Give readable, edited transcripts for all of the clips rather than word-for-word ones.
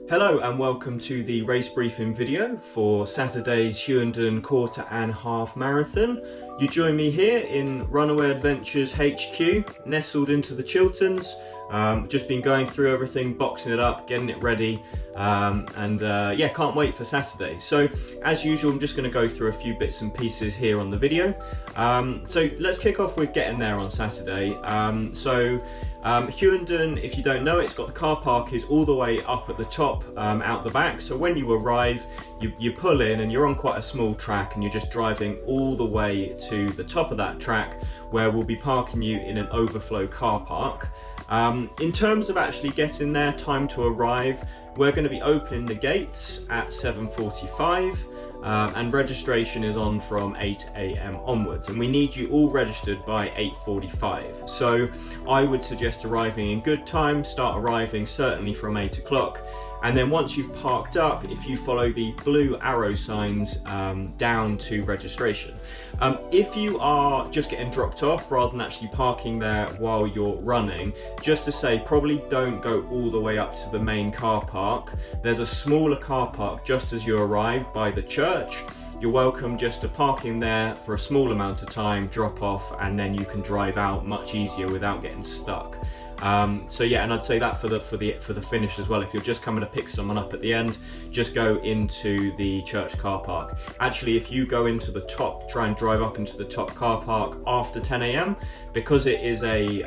Hello and welcome to the race briefing video for Saturday's Hughenden Quarter and Half Marathon. You join me here in Runaway Adventures HQ, nestled into the Chilterns. Just been going through everything, boxing it up, getting it ready, yeah, can't wait for Saturday. So as usual, I'm just going to go through a few bits and pieces here on the video. So let's kick off with getting there on Saturday. Hughenden, if you don't know, it's got the car park is all the way up at the top, out the back. So when you arrive, you pull in and you're on quite a small track and you're just driving all the way to the top of that track where we'll be parking you in an overflow car park. In terms of actually getting there, time to arrive, we're going to be opening the gates at 7:45 and registration is on from 8 AM onwards, and we need you all registered by 8:45. So I would suggest arriving in good time, start arriving certainly from 8 o'clock. And then once you've parked up, if you follow the blue arrow signs down to registration. If you are just getting dropped off rather than actually parking there while you're running, just to say, probably don't go all the way up to the main car park. There's a smaller car park just as you arrive by the church. You're welcome just to park in there for a small amount of time, drop off, and then you can drive out much easier without getting stuck. So yeah, and I'd say that for the finish as well. If you're just coming to pick someone up at the end, just go into the church car park. Actually, if you go into the top, try and drive up into the top car park after 10 AM, because it is a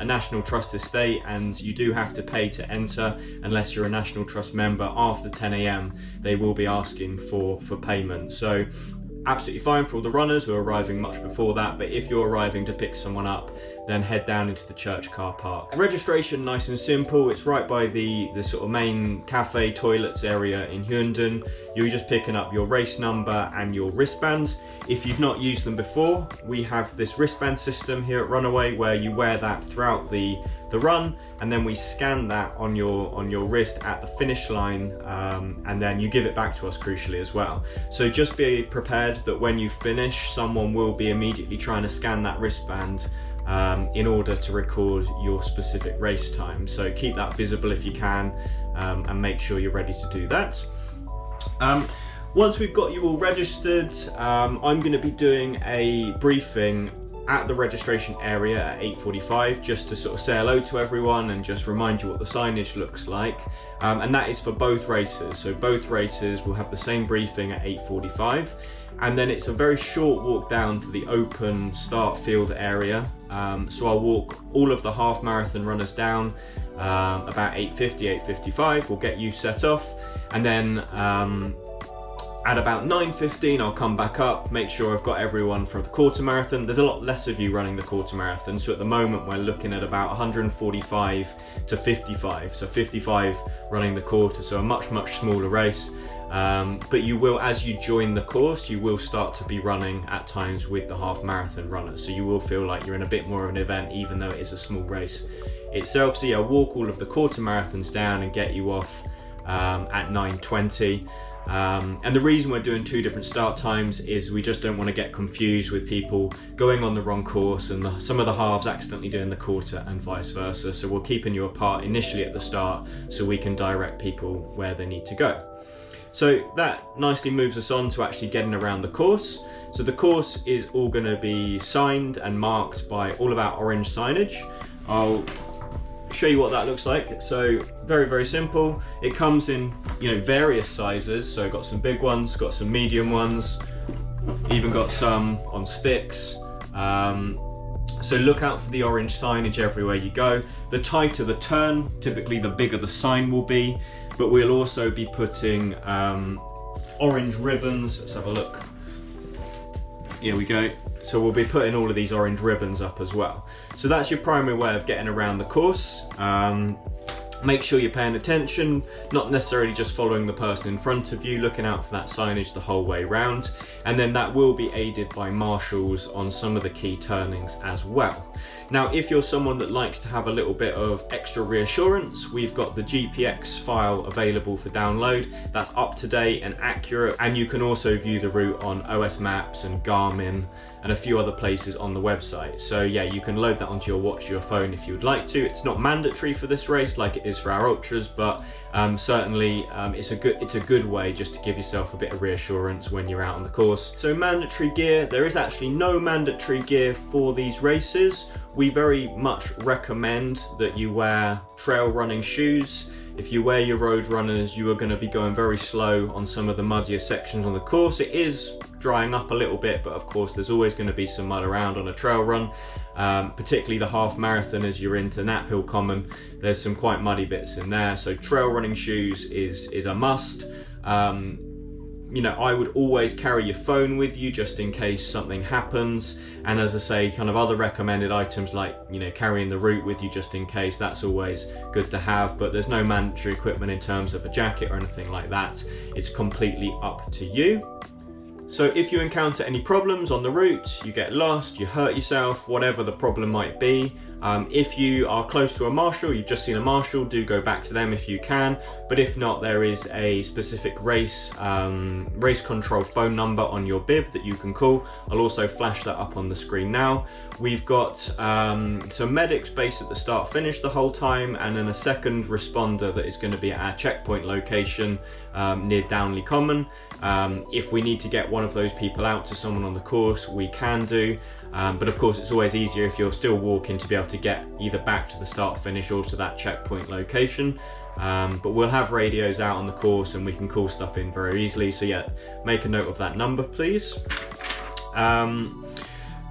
National Trust estate and you do have to pay to enter unless you're a National Trust member. After 10 AM, they will be asking for payment. So absolutely fine for all the runners who are arriving much before that, but if you're arriving to pick someone up, then head down into the church car park. Registration, nice and simple. It's right by the sort of main cafe toilets area in Hughenden. You're just picking up your race number and your wristband. If you've not used them before, we have this wristband system here at Runaway where you wear that throughout the run, and then we scan that on your wrist at the finish line, and then you give it back to us, crucially, as well. So just be prepared that when you finish, someone will be immediately trying to scan that wristband in order to record your specific race time. So keep that visible if you can, and make sure you're ready to do that. Once we've got you all registered, I'm going to be doing a briefing at the registration area at 8:45, just to sort of say hello to everyone and just remind you what the signage looks like. And that is for both races. So both races will have the same briefing at 8:45. And then it's a very short walk down to the open start field area. So I'll walk all of the half marathon runners down about 8:50, 8:55. We'll get you set off. And then at about 9:15, I'll come back up, make sure I've got everyone for the quarter marathon. There's a lot less of you running the quarter marathon, so at the moment we're looking at about 145 to 55. So 55 running the quarter, so a much smaller race. But you will, as you join the course, you will start to be running at times with the half marathon runners. So you will feel like you're in a bit more of an event, even though it is a small race itself. So yeah, walk all of the quarter marathons down and get you off at 9:20. And the reason we're doing two different start times is we just don't want to get confused with people going on the wrong course and some of the halves accidentally doing the quarter and vice versa. So we're keeping you apart initially at the start so we can direct people where they need to go. So that nicely moves us on to actually getting around the course. So the course is all going to be signed and marked by all of our orange signage. I'll show you what that looks like. So very simple. It comes in various sizes. So got some big ones, got some medium ones, even got some on sticks. So look out for the orange signage everywhere you go. The tighter the turn, typically the bigger the sign will be, but we'll also be putting orange ribbons. Let's have a look. Here we go. So we'll be putting all of these orange ribbons up as well. So that's your primary way of getting around the course. Make sure you're paying attention, not necessarily just following the person in front of you, looking out for that signage the whole way round. And then that will be aided by marshals on some of the key turnings as well. Now, if you're someone that likes to have a little bit of extra reassurance, we've got the GPX file available for download. That's up to date and accurate. And you can also view the route on OS Maps and Garmin and a few other places on the website. So yeah, you can load that onto your watch or your phone if you would like to. It's not mandatory for this race like it is for our ultras, but certainly it's a good way just to give yourself a bit of reassurance when you're out on the course. So mandatory gear, there is actually no mandatory gear for these races. We very much recommend that you wear trail running shoes. If you wear your road runners, you are going to be going very slow on some of the muddier sections on the course. It is drying up a little bit, but of course there's always going to be some mud around on a trail run, particularly the half marathon as you're into Nap Hill Common. There's some quite muddy bits in there, so trail running shoes is a must. You know, I would always carry your phone with you just in case something happens. And as I say, kind of other recommended items like, you know, carrying the route with you just in case, that's always good to have, but there's no mandatory equipment in terms of a jacket or anything like that. It's completely up to you. So if you encounter any problems on the route, you get lost, you hurt yourself, whatever the problem might be, if you are close to a marshal, you've just seen a marshal, do go back to them if you can. But if not, there is a specific race control phone number on your bib that you can call. I'll also flash that up on the screen now. We've got some medics based at the start finish the whole time, and then a second responder that is going to be at our checkpoint location near Downley Common. If we need to get one of those people out to someone on the course, we can do. But of course it's always easier if you're still walking to be able to get either back to the start finish or to that checkpoint location. But we'll have radios out on the course and we can call stuff in very easily. So yeah, make a note of that number, please.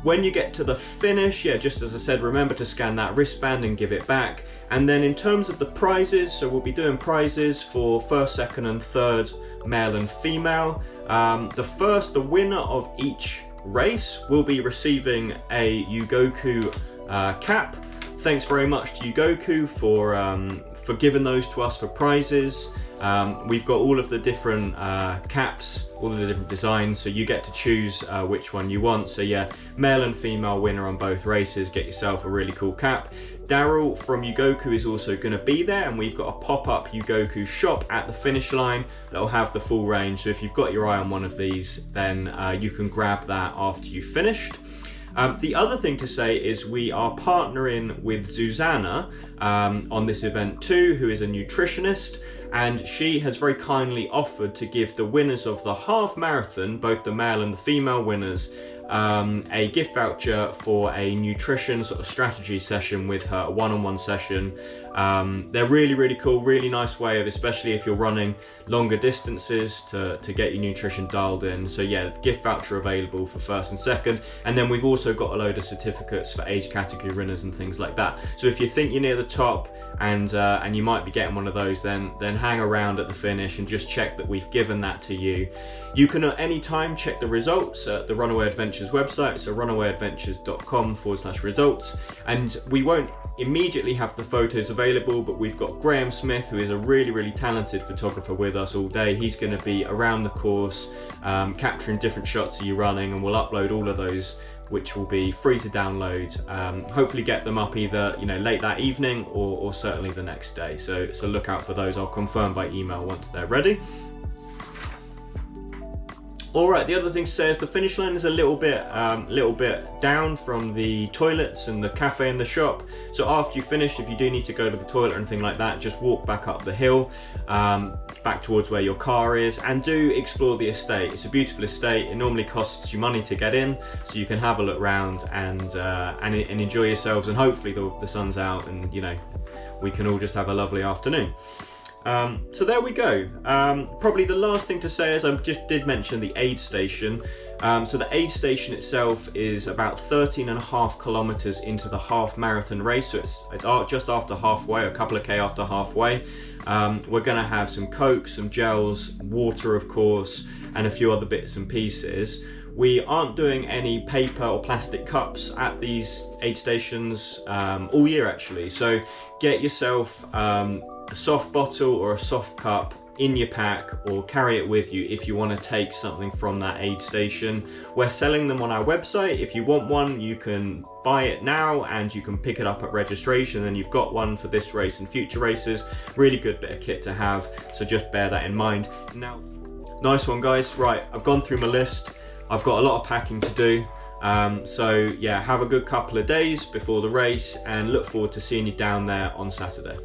When you get to the finish, yeah, just as I said, remember to scan that wristband and give it back. And then in terms of the prizes, so we'll be doing prizes for first, second and third, male and female. The winner of each race will be receiving a Hughenden cap. Thanks very much to Hughenden for giving those to us for prizes. We've got all of the different caps, all of the different designs, so you get to choose which one you want. So yeah, male and female winner on both races, get yourself a really cool cap. Daryl from Hughenden is also going to be there, and we've got a pop-up Hughenden shop at the finish line that'll have the full range. So if you've got your eye on one of these, then you can grab that after you've finished. The other thing to say is we are partnering with Susanna on this event too, who is a nutritionist, and she has very kindly offered to give the winners of the half marathon, both the male and the female winners, a gift voucher for a nutrition sort of strategy session with her, a one-on-one session. They're really, really cool, really nice way of, especially if you're running longer distances, to get your nutrition dialed in. So yeah, gift voucher available for first and second. And then we've also got a load of certificates for age category runners and things like that. So if you think you're near the top and you might be getting one of those, then hang around at the finish and just check that we've given that to you. You can at any time check the results at the Runaway Adventures website, so runawayadventures.com/results. And we won't immediately have the photos available, but we've got Graham Smith, who is a really, really talented photographer, with us all day. He's going to be around the course, capturing different shots of you running, and we'll upload all of those, which will be free to download. Hopefully get them up either late that evening or certainly the next day. So look out for those. I'll confirm by email once they're ready. Alright, the other thing to say is the finish line is a little bit down from the toilets and the cafe and the shop. So after you finish, if you do need to go to the toilet or anything like that, just walk back up the hill, back towards where your car is, and do explore the estate. It's a beautiful estate. It normally costs you money to get in, so you can have a look round and enjoy yourselves, and hopefully the sun's out and we can all just have a lovely afternoon. So there we go. Probably the last thing to say is I just did mention the aid station. So the aid station itself is about 13.5 kilometers into the half marathon race. So it's just after halfway, a couple of K after halfway. We're going to have some Coke, some gels, water of course, and a few other bits and pieces. We aren't doing any paper or plastic cups at these aid stations all year actually. So get yourself a soft bottle or a soft cup in your pack, or carry it with you if you want to take something from that aid station. We're selling them on our website. If you want one, you can buy it now and you can pick it up at registration, and you've got one for this race and future races. Really good bit of kit to have, so just bear that in mind. Now, nice one guys. Right, I've gone through my list. I've got a lot of packing to do. So yeah, have a good couple of days before the race and look forward to seeing you down there on Saturday.